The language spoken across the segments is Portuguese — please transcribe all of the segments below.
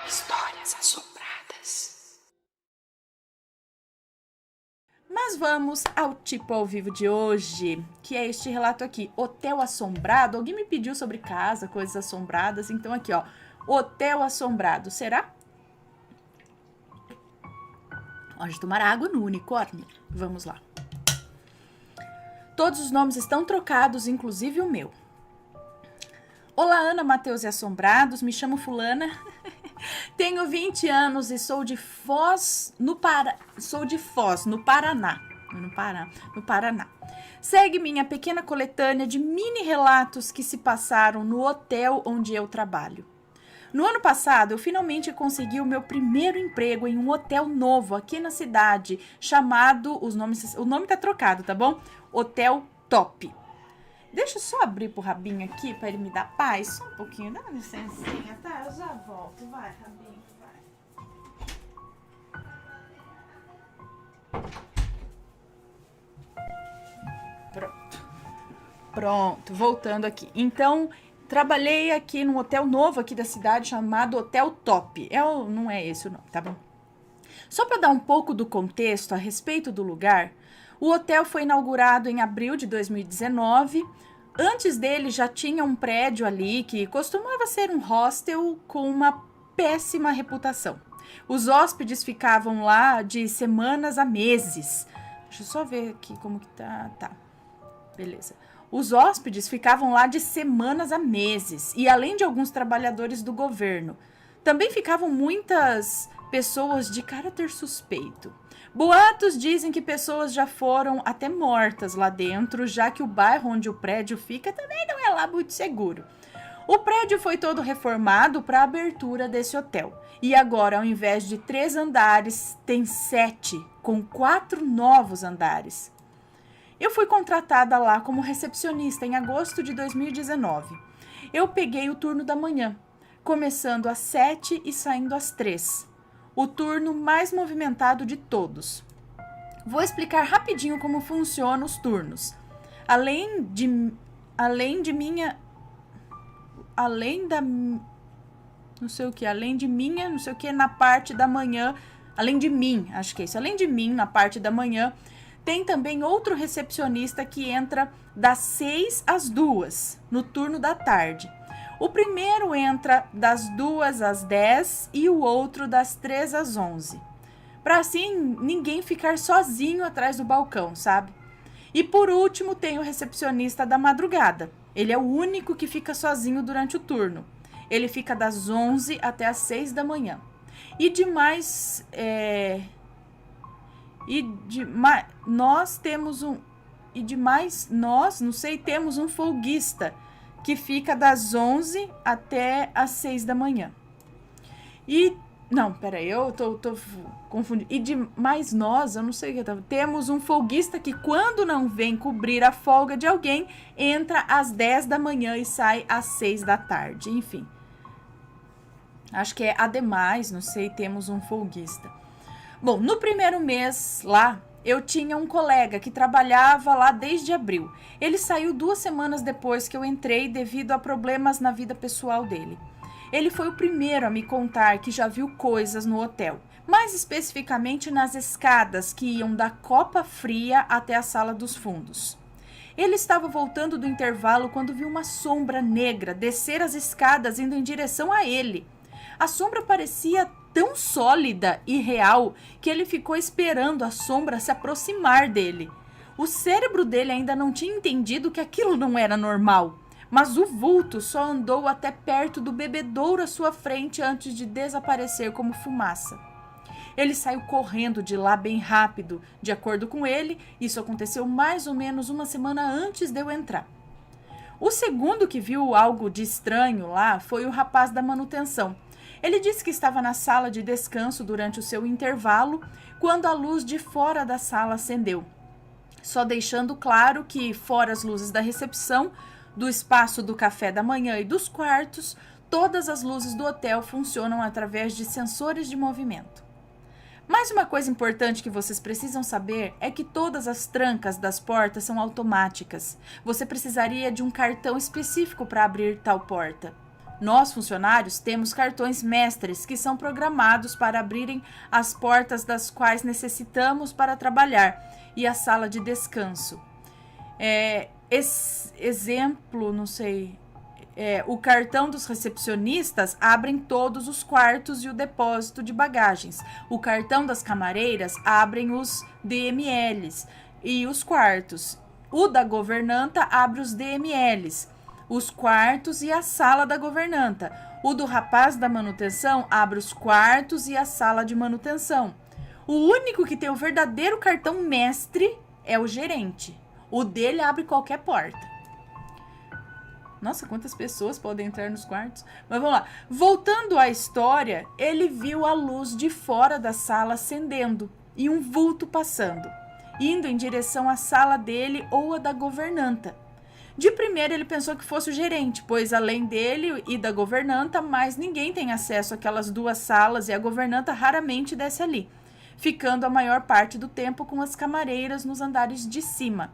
Histórias assombradas. Mas vamos ao tipo ao vivo de hoje, que é este relato aqui, Hotel Assombrado. Alguém me pediu sobre casa, coisas assombradas, então aqui ó, Hotel Assombrado, será? Pode tomar água no unicórnio, vamos lá. Todos os nomes estão trocados, inclusive o meu. Olá Ana, Matheus e Assombrados, me chamo fulana, tenho 20 anos e sou de Foz, no Paraná. No Paraná. Segue minha pequena coletânea de mini relatos que se passaram no hotel onde eu trabalho. No ano passado, eu finalmente consegui o meu primeiro emprego em um hotel novo aqui na cidade, chamado, o nome tá trocado, tá bom? Hotel Top. Deixa eu só abrir pro Rabinho aqui pra ele me dar paz, só um pouquinho, dá uma licencinha, tá? Eu já volto, vai, Rabinho, vai. Pronto, voltando aqui. Então, trabalhei aqui num hotel novo aqui da cidade chamado Hotel Top. Não é esse o nome, tá bom? Só para dar um pouco do contexto a respeito do lugar, o hotel foi inaugurado em abril de 2019. Antes dele já tinha um prédio ali que costumava ser um hostel com uma péssima reputação. Os hóspedes ficavam lá de semanas a meses. Deixa eu só ver aqui como que tá. Tá, beleza. Os hóspedes ficavam lá de semanas a meses, e além de alguns trabalhadores do governo, também ficavam muitas pessoas de caráter suspeito. Boatos dizem que pessoas já foram até mortas lá dentro, já que o bairro onde o prédio fica também não é lá muito seguro. O prédio foi todo reformado para a abertura desse hotel, e agora, ao invés de 3 andares, tem 7, com 4 novos andares. Eu fui contratada lá como recepcionista em agosto de 2019. Eu peguei o turno da manhã, começando às 7 e saindo às 3. O turno mais movimentado de todos. Vou explicar rapidinho como funcionam os turnos. Além de minha na parte da manhã, além de mim, acho que é isso, além de mim na parte da manhã, tem também outro recepcionista que entra das 6 às 2, no turno da tarde. O primeiro entra das 2 às 10 e o outro das 3 às 11. Para assim ninguém ficar sozinho atrás do balcão, sabe? E por último tem o recepcionista da madrugada. Ele é o único que fica sozinho durante o turno. Ele fica das 11 até às 6 da manhã. E demais... temos um folguista que fica das 11 até às 6 da manhã. Eu tô confundindo. E de mais nós, eu não sei o que eu tava. Temos um folguista que, quando não vem cobrir a folga de alguém, entra às 10 da manhã e sai às 6 da tarde. Enfim. Acho que é ademais, não sei, temos um folguista. Bom, no primeiro mês lá, eu tinha um colega que trabalhava lá desde abril. Ele saiu 2 semanas depois que eu entrei devido a problemas na vida pessoal dele. Ele foi o primeiro a me contar que já viu coisas no hotel, mais especificamente nas escadas que iam da copa fria até a sala dos fundos. Ele estava voltando do intervalo quando viu uma sombra negra descer as escadas indo em direção a ele. A sombra parecia tão sólida e real que ele ficou esperando a sombra se aproximar dele. O cérebro dele ainda não tinha entendido que aquilo não era normal, mas o vulto só andou até perto do bebedouro à sua frente antes de desaparecer como fumaça. Ele saiu correndo de lá bem rápido. De acordo com ele, isso aconteceu mais ou menos 1 semana antes de eu entrar. O segundo que viu algo de estranho lá foi o rapaz da manutenção. Ele disse que estava na sala de descanso durante o seu intervalo, quando a luz de fora da sala acendeu, só deixando claro que, fora as luzes da recepção, do espaço do café da manhã e dos quartos, todas as luzes do hotel funcionam através de sensores de movimento. Mais uma coisa importante que vocês precisam saber é que todas as trancas das portas são automáticas. Você precisaria de um cartão específico para abrir tal porta. Nós, funcionários, temos cartões mestres que são programados para abrirem as portas das quais necessitamos para trabalhar e a sala de descanso. Exemplo, não sei... o cartão dos recepcionistas abrem todos os quartos e o depósito de bagagens. O cartão das camareiras abrem os DMLs e os quartos. O da governanta abre os DMLs, os quartos e a sala da governanta. O do rapaz da manutenção abre os quartos e a sala de manutenção. O único que tem o verdadeiro cartão mestre é o gerente. O dele abre qualquer porta. Nossa, quantas pessoas podem entrar nos quartos? Mas vamos lá. Voltando à história, ele viu a luz de fora da sala acendendo e um vulto passando, indo em direção à sala dele ou a da governanta. De primeiro ele pensou que fosse o gerente, pois além dele e da governanta, mais ninguém tem acesso àquelas duas salas e a governanta raramente desce ali, ficando a maior parte do tempo com as camareiras nos andares de cima.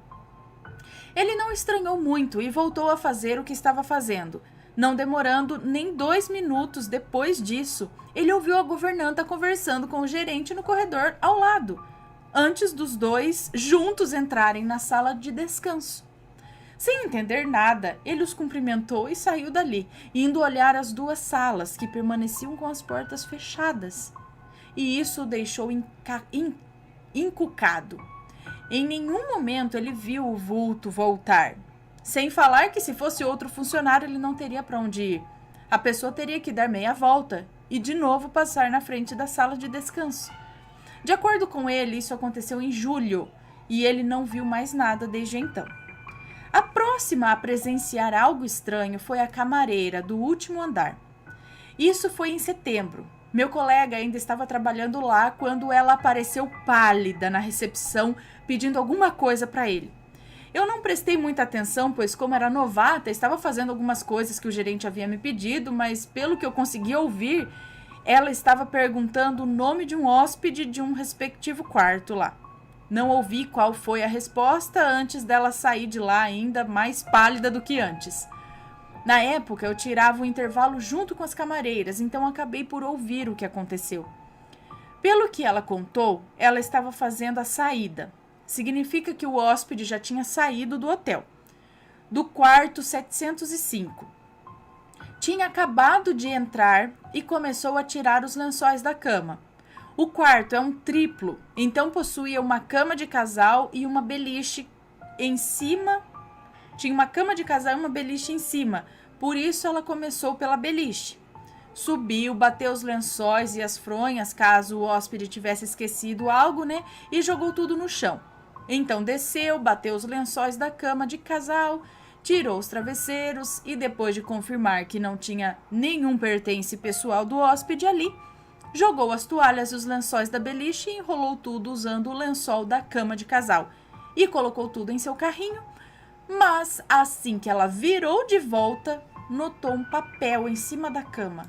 Ele não estranhou muito e voltou a fazer o que estava fazendo. Não demorando nem 2 minutos depois disso, ele ouviu a governanta conversando com o gerente no corredor ao lado, antes dos dois juntos entrarem na sala de descanso. Sem entender nada, ele os cumprimentou e saiu dali, indo olhar as duas salas que permaneciam com as portas fechadas. E isso o deixou encucado. Em nenhum momento ele viu o vulto voltar. Sem falar que se fosse outro funcionário ele não teria para onde ir. A pessoa teria que dar meia volta e de novo passar na frente da sala de descanso. De acordo com ele, isso aconteceu em julho e ele não viu mais nada desde então. A próxima a presenciar algo estranho foi a camareira do último andar. Isso foi em setembro. Meu colega ainda estava trabalhando lá quando ela apareceu pálida na recepção pedindo alguma coisa para ele. Eu não prestei muita atenção, pois como era novata, estava fazendo algumas coisas que o gerente havia me pedido, mas pelo que eu consegui ouvir, ela estava perguntando o nome de um hóspede de um respectivo quarto lá. Não ouvi qual foi a resposta antes dela sair de lá ainda mais pálida do que antes. Na época, eu tirava o intervalo junto com as camareiras, então acabei por ouvir o que aconteceu. Pelo que ela contou, ela estava fazendo a saída. Significa que o hóspede já tinha saído do hotel, do quarto 705. Tinha acabado de entrar e começou a tirar os lençóis da cama. O quarto é um triplo, então possuía uma cama de casal e uma beliche em cima. Tinha uma cama de casal e uma beliche em cima, por isso ela começou pela beliche. Subiu, bateu os lençóis e as fronhas, caso o hóspede tivesse esquecido algo, né? E jogou tudo no chão. Então desceu, bateu os lençóis da cama de casal, tirou os travesseiros e depois de confirmar que não tinha nenhum pertence pessoal do hóspede ali, jogou as toalhas e os lençóis da beliche e enrolou tudo usando o lençol da cama de casal e colocou tudo em seu carrinho. Mas assim que ela virou de volta, notou um papel em cima da cama.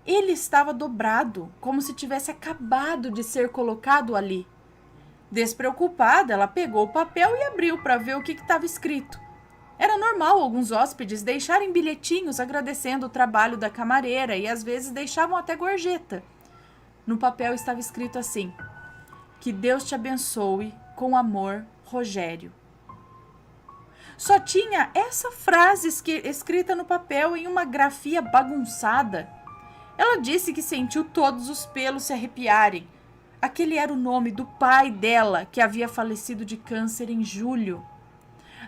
Ele estava dobrado, como se tivesse acabado de ser colocado ali. Despreocupada, ela pegou o papel e abriu para ver o que estava escrito. Era normal alguns hóspedes deixarem bilhetinhos agradecendo o trabalho da camareira e às vezes deixavam até gorjeta. No papel estava escrito assim: "Que Deus te abençoe, com amor, Rogério." Só tinha essa frase escrita no papel em uma grafia bagunçada. Ela disse que sentiu todos os pelos se arrepiarem. Aquele era o nome do pai dela, que havia falecido de câncer em julho.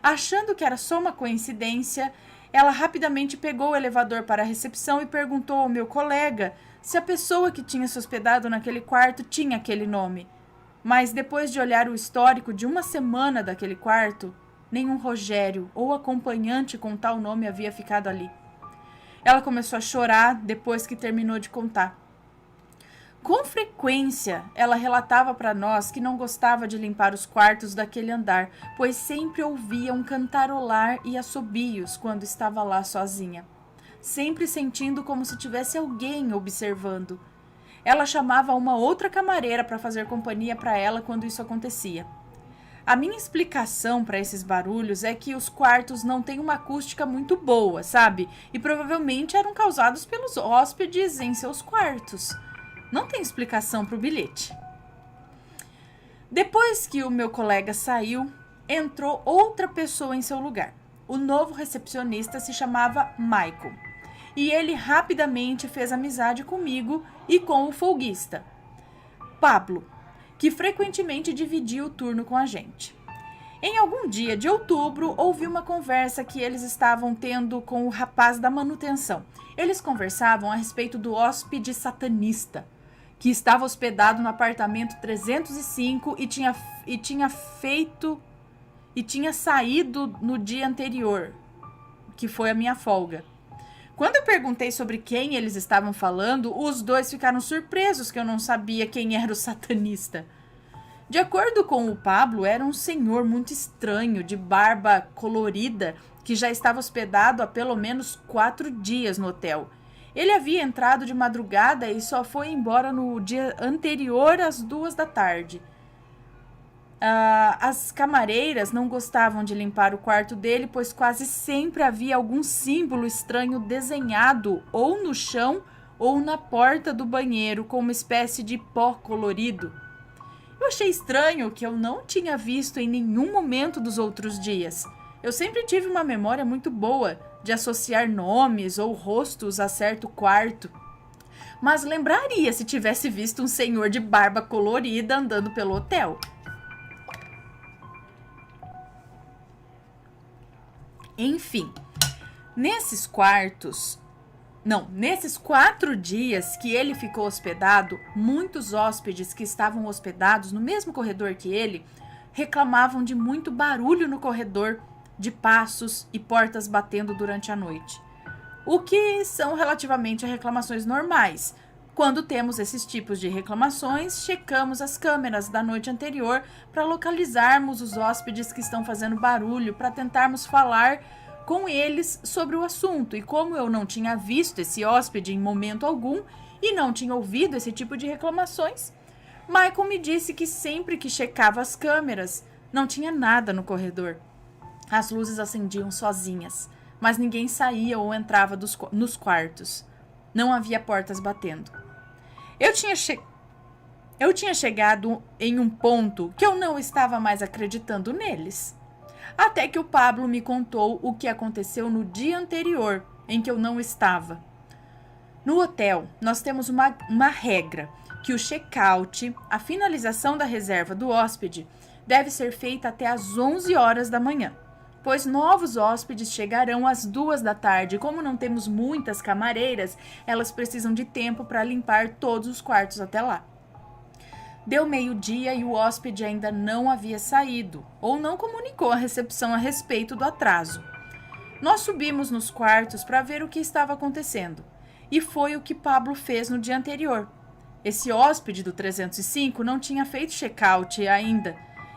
Achando que era só uma coincidência, ela rapidamente pegou o elevador para a recepção e perguntou ao meu colega se a pessoa que tinha se hospedado naquele quarto tinha aquele nome. Mas depois de olhar o histórico de uma semana daquele quarto, nenhum Rogério ou acompanhante com tal nome havia ficado ali. Ela começou a chorar depois que terminou de contar. Com frequência, ela relatava para nós que não gostava de limpar os quartos daquele andar, pois sempre ouvia um cantarolar e assobios quando estava lá sozinha, sempre sentindo como se tivesse alguém observando. Ela chamava uma outra camareira para fazer companhia para ela quando isso acontecia. A minha explicação para esses barulhos é que os quartos não têm uma acústica muito boa, sabe? E provavelmente eram causados pelos hóspedes em seus quartos. Não tem explicação para o bilhete. Depois que o meu colega saiu, entrou outra pessoa em seu lugar. O novo recepcionista se chamava Michael. E ele rapidamente fez amizade comigo e com o folguista, Pablo, que frequentemente dividia o turno com a gente. Em algum dia de outubro, ouvi uma conversa que eles estavam tendo com o rapaz da manutenção. Eles conversavam a respeito do hóspede satanista, que estava hospedado no apartamento 305 e tinha saído no dia anterior, que foi a minha folga. Quando eu perguntei sobre quem eles estavam falando, os dois ficaram surpresos que eu não sabia quem era o satanista. De acordo com o Pablo, era um senhor muito estranho, de barba colorida, que já estava hospedado há pelo menos 4 dias no hotel. Ele havia entrado de madrugada e só foi embora no dia anterior às 2 da tarde. As camareiras não gostavam de limpar o quarto dele, pois quase sempre havia algum símbolo estranho desenhado ou no chão ou na porta do banheiro com uma espécie de pó colorido. Eu achei estranho que eu não tinha visto em nenhum momento dos outros dias. Eu sempre tive uma memória muito boa de associar nomes ou rostos a certo quarto, mas lembraria se tivesse visto um senhor de barba colorida andando pelo hotel. Enfim, nesses 4 dias que ele ficou hospedado, muitos hóspedes que estavam hospedados no mesmo corredor que ele reclamavam de muito barulho no corredor, de passos e portas batendo durante a noite. O que são relativamente reclamações normais. Quando temos esses tipos de reclamações, checamos as câmeras da noite anterior para localizarmos os hóspedes que estão fazendo barulho, para tentarmos falar com eles sobre o assunto. E como eu não tinha visto esse hóspede em momento algum e não tinha ouvido esse tipo de reclamações, Michael me disse que sempre que checava as câmeras, não tinha nada no corredor. As luzes acendiam sozinhas, mas ninguém saía ou entrava nos quartos. Não havia portas batendo. Eu tinha chegado em um ponto que eu não estava mais acreditando neles. Até que o Pablo me contou o que aconteceu no dia anterior, em que eu não estava. No hotel, nós temos uma regra, que o check-out, a finalização da reserva do hóspede, deve ser feita até às 11 horas da manhã, pois novos hóspedes chegarão às 2 da tarde. Como não temos muitas camareiras, elas precisam de tempo para limpar todos os quartos até lá. Deu meio-dia e o hóspede ainda não havia saído, ou não comunicou à recepção a respeito do atraso. Nós subimos nos quartos para ver o que estava acontecendo, e foi o que Pablo fez no dia anterior. Esse hóspede do 305 não tinha feito check-out ainda,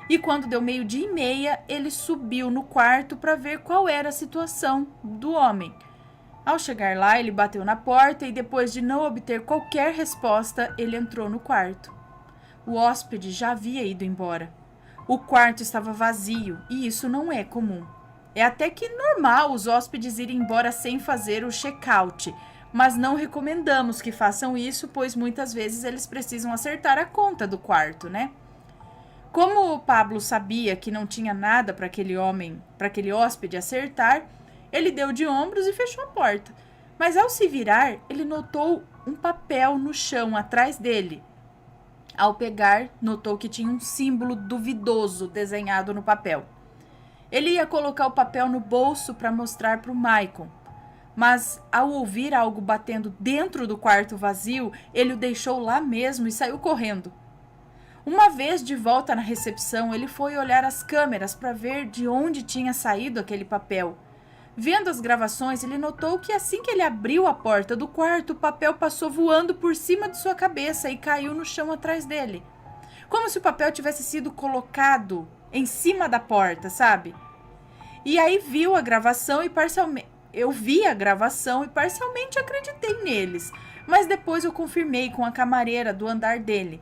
e quando deu 12:30, ele subiu no quarto para ver qual era a situação do homem. Ao chegar lá, ele bateu na porta e, depois de não obter qualquer resposta, ele entrou no quarto. O hóspede já havia ido embora. O quarto estava vazio e isso não é comum. É até que normal os hóspedes irem embora sem fazer o check-out, mas não recomendamos que façam isso, pois muitas vezes eles precisam acertar a conta do quarto, né? Como o Pablo sabia que não tinha nada para aquele hóspede acertar, ele deu de ombros e fechou a porta. Mas ao se virar, ele notou um papel no chão atrás dele. Ao pegar, notou que tinha um símbolo duvidoso desenhado no papel. Ele ia colocar o papel no bolso para mostrar para o Michael, mas ao ouvir algo batendo dentro do quarto vazio, ele o deixou lá mesmo e saiu correndo. Uma vez de volta na recepção, ele foi olhar as câmeras para ver de onde tinha saído aquele papel. Vendo as gravações, ele notou que assim que ele abriu a porta do quarto, o papel passou voando por cima de sua cabeça e caiu no chão atrás dele. Como se o papel tivesse sido colocado em cima da porta, sabe? E aí eu vi a gravação e parcialmente acreditei neles. Mas depois eu confirmei com a camareira do andar dele.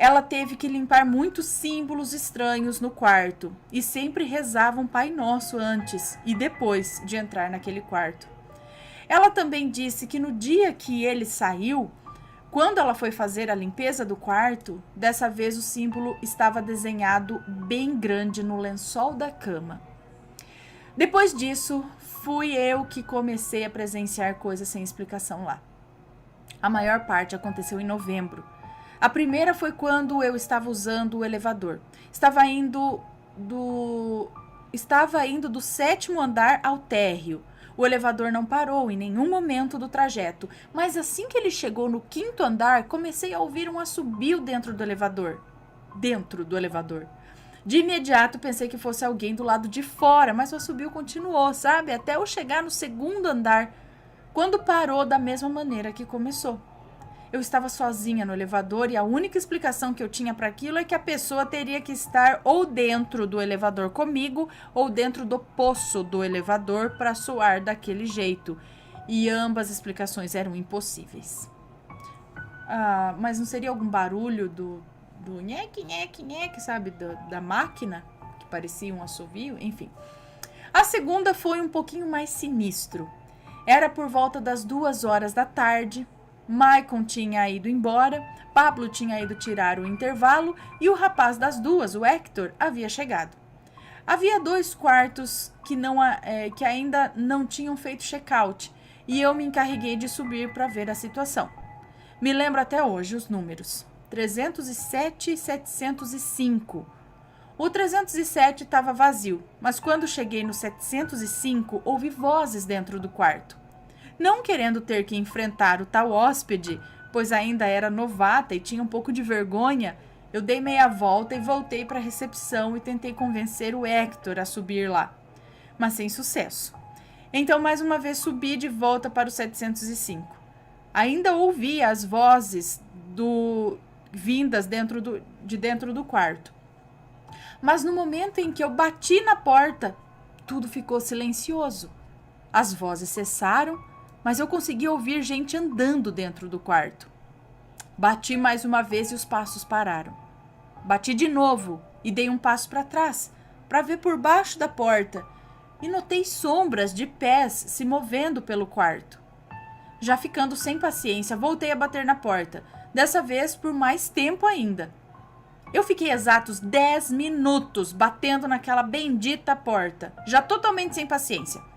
Ela teve que limpar muitos símbolos estranhos no quarto e sempre rezava um Pai Nosso antes e depois de entrar naquele quarto. Ela também disse que no dia que ele saiu, quando ela foi fazer a limpeza do quarto, dessa vez o símbolo estava desenhado bem grande no lençol da cama. Depois disso, fui eu que comecei a presenciar coisas sem explicação lá. A maior parte aconteceu em novembro. A primeira foi quando eu estava usando o elevador. Estava indo do 7º andar ao térreo. O elevador não parou em nenhum momento do trajeto, mas assim que ele chegou no 5º andar, comecei a ouvir um assobio dentro do elevador. De imediato pensei que fosse alguém do lado de fora, mas o assobio continuou, sabe? Até eu chegar no 2º andar, quando parou da mesma maneira que começou. Eu estava sozinha no elevador e a única explicação que eu tinha para aquilo é que a pessoa teria que estar ou dentro do elevador comigo ou dentro do poço do elevador para soar daquele jeito. E ambas explicações eram impossíveis. Mas não seria algum barulho do nheque, nheque, nheque, sabe? Da máquina, que parecia um assovio? Enfim. A segunda foi um pouquinho mais sinistro. Era por volta das 2 horas da tarde. Maicon tinha ido embora, Pablo tinha ido tirar o intervalo e o rapaz das 2, o Hector, havia chegado. Havia 2 quartos que ainda não tinham feito check-out e eu me encarreguei de subir para ver a situação. Me lembro até hoje os números, 307 e 705. O 307 estava vazio, mas quando cheguei no 705, ouvi vozes dentro do quarto. Não querendo ter que enfrentar o tal hóspede, pois ainda era novata e tinha um pouco de vergonha, eu dei meia volta e voltei para a recepção e tentei convencer o Hector a subir lá, mas sem sucesso. Então, mais uma vez, subi de volta para o 705. Ainda ouvia as vozes vindas de dentro do quarto. Mas no momento em que eu bati na porta, tudo ficou silencioso. As vozes cessaram, mas eu consegui ouvir gente andando dentro do quarto. Bati mais uma vez e os passos pararam. Bati de novo e dei um passo para trás, para ver por baixo da porta, e notei sombras de pés se movendo pelo quarto. Já ficando sem paciência, voltei a bater na porta, dessa vez por mais tempo ainda. Eu fiquei exatos 10 minutos batendo naquela bendita porta, já totalmente sem paciência.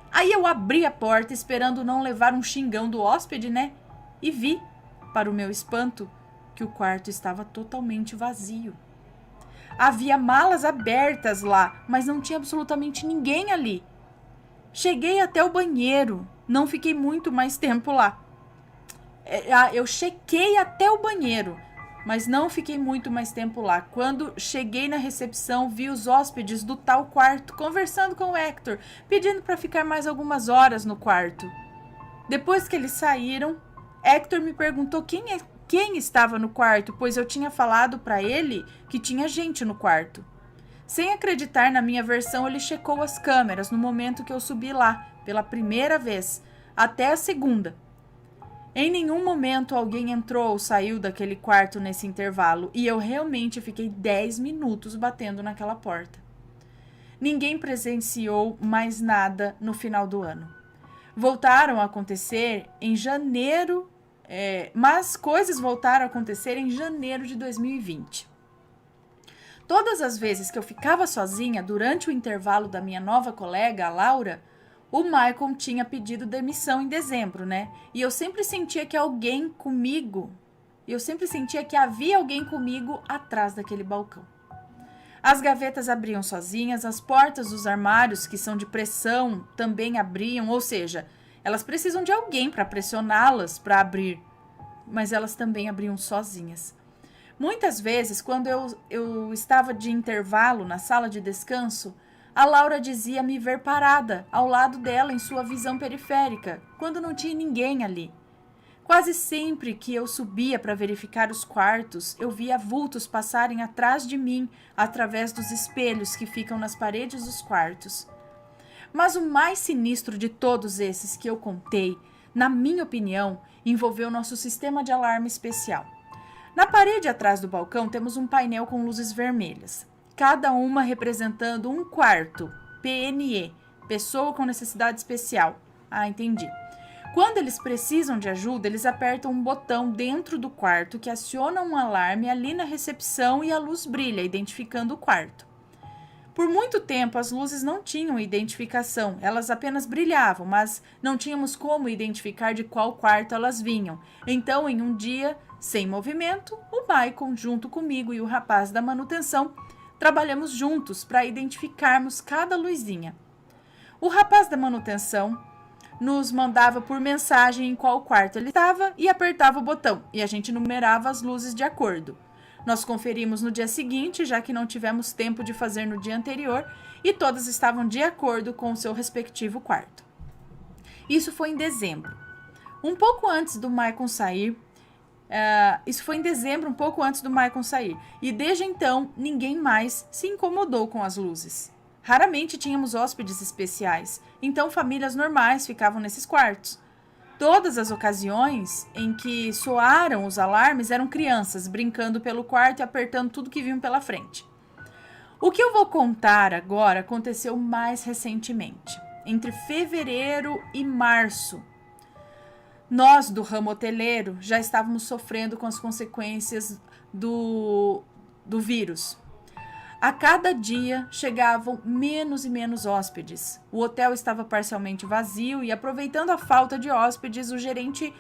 Aí eu abri a porta esperando não levar um xingão do hóspede, né? E vi, para o meu espanto, que o quarto estava totalmente vazio. Havia malas abertas lá, mas não tinha absolutamente ninguém ali. Cheguei até o banheiro, não fiquei muito mais tempo lá. Eu chequei até o banheiro, mas não fiquei muito mais tempo lá. Quando cheguei na recepção, vi os hóspedes do tal quarto conversando com o Hector, pedindo para ficar mais algumas horas no quarto. Depois que eles saíram, Hector me perguntou quem estava no quarto, pois eu tinha falado para ele que tinha gente no quarto. Sem acreditar na minha versão, ele checou as câmeras no momento que eu subi lá, pela primeira vez, até a segunda. Em nenhum momento alguém entrou ou saiu daquele quarto nesse intervalo e eu realmente fiquei 10 minutos batendo naquela porta. Ninguém presenciou mais nada no final do ano. Voltaram a acontecer em janeiro, mas coisas voltaram a acontecer em janeiro de 2020. Todas as vezes que eu ficava sozinha durante o intervalo da minha nova colega, a Laura, o Maicon tinha pedido demissão em dezembro, né? E eu sempre sentia que havia alguém comigo atrás daquele balcão. As gavetas abriam sozinhas, as portas dos armários, que são de pressão, também abriam, ou seja, elas precisam de alguém para pressioná-las para abrir, mas elas também abriam sozinhas. Muitas vezes, quando eu estava de intervalo na sala de descanso, a Laura dizia me ver parada ao lado dela em sua visão periférica, quando não tinha ninguém ali. Quase sempre que eu subia para verificar os quartos, eu via vultos passarem atrás de mim, através dos espelhos que ficam nas paredes dos quartos. Mas o mais sinistro de todos esses que eu contei, na minha opinião, envolveu nosso sistema de alarme especial. Na parede atrás do balcão temos um painel com luzes vermelhas, cada uma representando um quarto, PNE, pessoa com necessidade especial. Ah, entendi. Quando eles precisam de ajuda, eles apertam um botão dentro do quarto que aciona um alarme ali na recepção e a luz brilha, identificando o quarto. Por muito tempo, as luzes não tinham identificação, elas apenas brilhavam, mas não tínhamos como identificar de qual quarto elas vinham. Então, em um dia, sem movimento, o Maicon, junto comigo e o rapaz da manutenção, trabalhamos juntos para identificarmos cada luzinha. O rapaz da manutenção nos mandava por mensagem em qual quarto ele estava e apertava o botão, e a gente numerava as luzes de acordo. Nós conferimos no dia seguinte, já que não tivemos tempo de fazer no dia anterior, e todas estavam de acordo com o seu respectivo quarto. Isso foi em dezembro. Um pouco antes do Maicon sair, e desde então ninguém mais se incomodou com as luzes. Raramente tínhamos hóspedes especiais, então famílias normais ficavam nesses quartos. Todas as ocasiões em que soaram os alarmes eram crianças brincando pelo quarto e apertando tudo que vinham pela frente. O que eu vou contar agora aconteceu mais recentemente, entre fevereiro e março. Nós, do ramo hoteleiro, já estávamos sofrendo com as consequências do vírus. A cada dia chegavam menos e menos hóspedes. O hotel estava parcialmente vazio e, aproveitando a falta de hóspedes, o gerente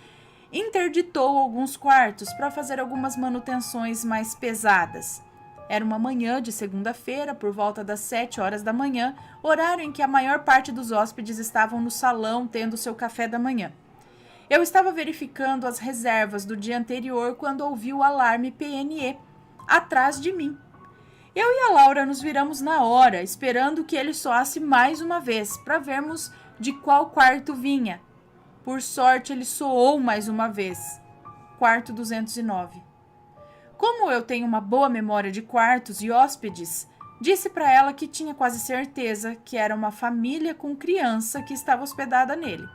interditou alguns quartos para fazer algumas manutenções mais pesadas. Era uma manhã de segunda-feira, por volta das 7 horas da manhã, horário em que a maior parte dos hóspedes estavam no salão tendo seu café da manhã. Eu estava verificando as reservas do dia anterior quando ouvi o alarme PNE atrás de mim. Eu e a Laura nos viramos na hora, esperando que ele soasse mais uma vez, para vermos de qual quarto vinha. Por sorte, ele soou mais uma vez. Quarto 209. Como eu tenho uma boa memória de quartos e hóspedes, disse para ela que tinha quase certeza que era uma família com criança que estava hospedada nele.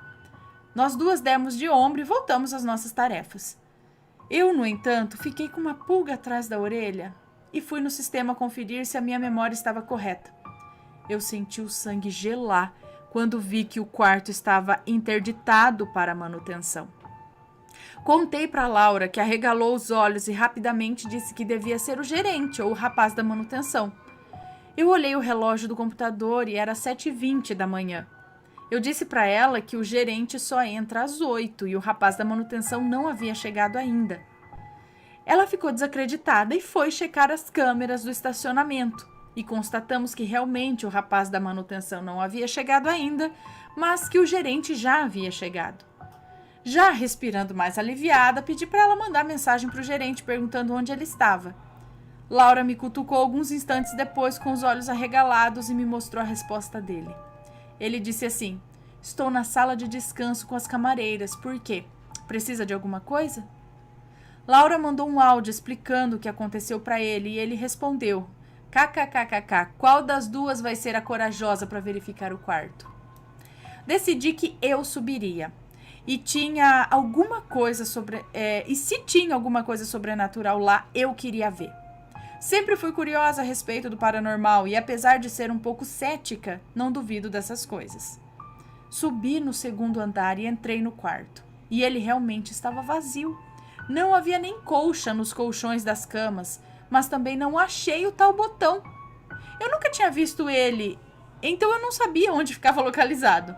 Nós duas demos de ombro e voltamos às nossas tarefas. Eu, no entanto, fiquei com uma pulga atrás da orelha e fui no sistema conferir se a minha memória estava correta. Eu senti o sangue gelar quando vi que o quarto estava interditado para manutenção. Contei para Laura, que arregalou os olhos e rapidamente disse que devia ser o gerente ou o rapaz da manutenção. Eu olhei o relógio do computador e era 7h20 da manhã. Eu disse para ela que o gerente só entra às 8 e o rapaz da manutenção não havia chegado ainda. Ela ficou desacreditada e foi checar as câmeras do estacionamento. E constatamos que realmente o rapaz da manutenção não havia chegado ainda, mas que o gerente já havia chegado. Já respirando mais aliviada, pedi para ela mandar mensagem para o gerente perguntando onde ele estava. Laura me cutucou alguns instantes depois com os olhos arregalados e me mostrou a resposta dele. Ele disse assim: "Estou na sala de descanso com as camareiras. Por quê? Precisa de alguma coisa?" Laura mandou um áudio explicando o que aconteceu para ele e ele respondeu: "KKKKK, qual das duas vai ser a corajosa para verificar o quarto?" Decidi que eu subiria. E se tinha alguma coisa sobrenatural lá, eu queria ver. Sempre fui curiosa a respeito do paranormal e, apesar de ser um pouco cética, não duvido dessas coisas. Subi no segundo andar e entrei no quarto. E ele realmente estava vazio. Não havia nem colcha nos colchões das camas, mas também não achei o tal botão. Eu nunca tinha visto ele, então eu não sabia onde ficava localizado.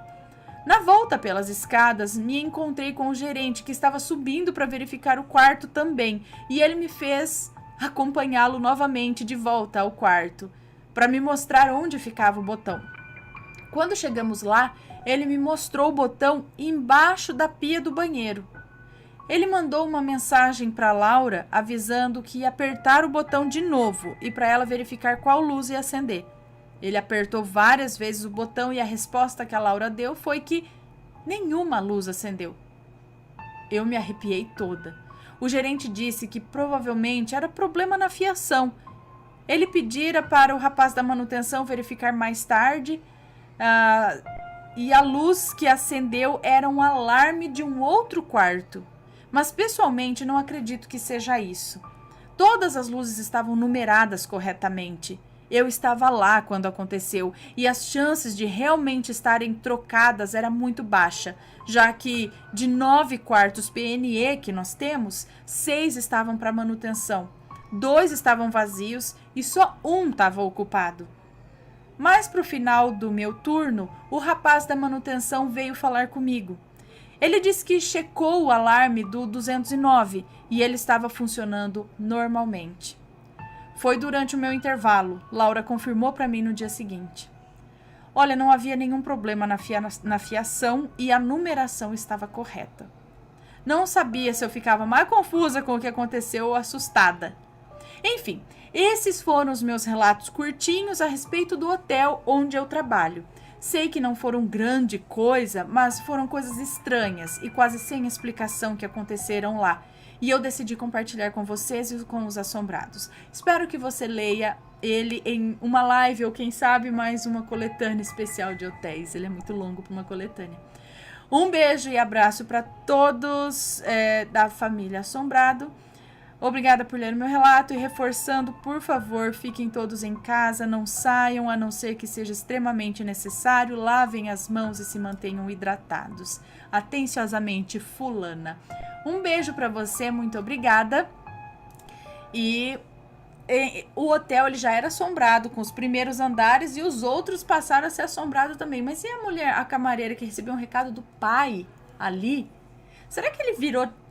Na volta pelas escadas, me encontrei com o gerente que estava subindo para verificar o quarto também, e ele me fez acompanhá-lo novamente de volta ao quarto, para me mostrar onde ficava o botão. Quando chegamos lá, ele me mostrou o botão embaixo da pia do banheiro. Ele mandou uma mensagem para Laura avisando que ia apertar o botão de novo e para ela verificar qual luz ia acender. Ele apertou várias vezes o botão e a resposta que a Laura deu foi que nenhuma luz acendeu. Eu me arrepiei toda. O gerente disse que provavelmente era problema na fiação. Ele pedira para o rapaz da manutenção verificar mais tarde e a luz que acendeu era um alarme de um outro quarto. Mas pessoalmente não acredito que seja isso. Todas as luzes estavam numeradas corretamente. Eu estava lá quando aconteceu e as chances de realmente estarem trocadas era muito baixa, já que de 9 quartos PNE que nós temos, 6 estavam para manutenção, 2 estavam vazios e só um estava ocupado. Mas para o final do meu turno, o rapaz da manutenção veio falar comigo. Ele disse que checou o alarme do 209 e ele estava funcionando normalmente. Foi durante o meu intervalo. Laura confirmou para mim no dia seguinte. Olha, não havia nenhum problema na fiação e a numeração estava correta. Não sabia se eu ficava mais confusa com o que aconteceu ou assustada. Enfim, esses foram os meus relatos curtinhos a respeito do hotel onde eu trabalho. Sei que não foram grande coisa, mas foram coisas estranhas e quase sem explicação que aconteceram lá. E eu decidi compartilhar com vocês e com os assombrados. Espero que você leia ele em uma live ou quem sabe mais uma coletânea especial de hotéis. Ele é muito longo para uma coletânea. Um beijo e abraço para todos da família Assombrado. Obrigada por ler meu relato e reforçando, por favor, fiquem todos em casa, não saiam, a não ser que seja extremamente necessário, lavem as mãos e se mantenham hidratados. Atenciosamente, Fulana. Um beijo para você, muito obrigada. E o hotel ele já era assombrado com os primeiros andares e os outros passaram a ser assombrados também. Mas e a mulher, a camareira que recebeu um recado do pai ali? Será que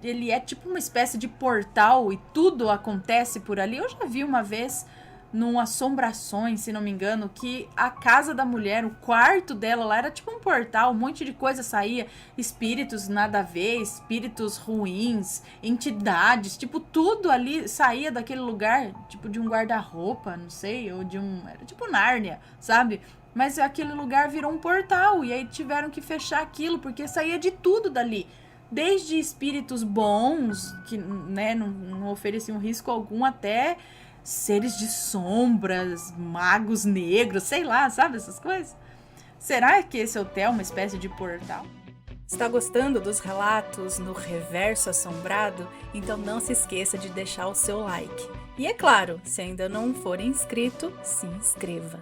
ele é tipo uma espécie de portal e tudo acontece por ali? Eu já vi uma vez num Assombrações, se não me engano, que a casa da mulher, o quarto dela lá era tipo um portal, um monte de coisa saía, espíritos nada a ver, espíritos ruins, entidades, tipo tudo ali saía daquele lugar, tipo de um guarda-roupa, não sei, ou era tipo Nárnia, sabe? Mas aquele lugar virou um portal e aí tiveram que fechar aquilo porque saía de tudo dali. Desde espíritos bons, que né, não ofereciam risco algum, até seres de sombras, magos negros, sei lá, sabe essas coisas? Será que esse hotel é uma espécie de portal? Está gostando dos relatos no Reverso Assombrado? Então não se esqueça de deixar o seu like. E é claro, se ainda não for inscrito, se inscreva.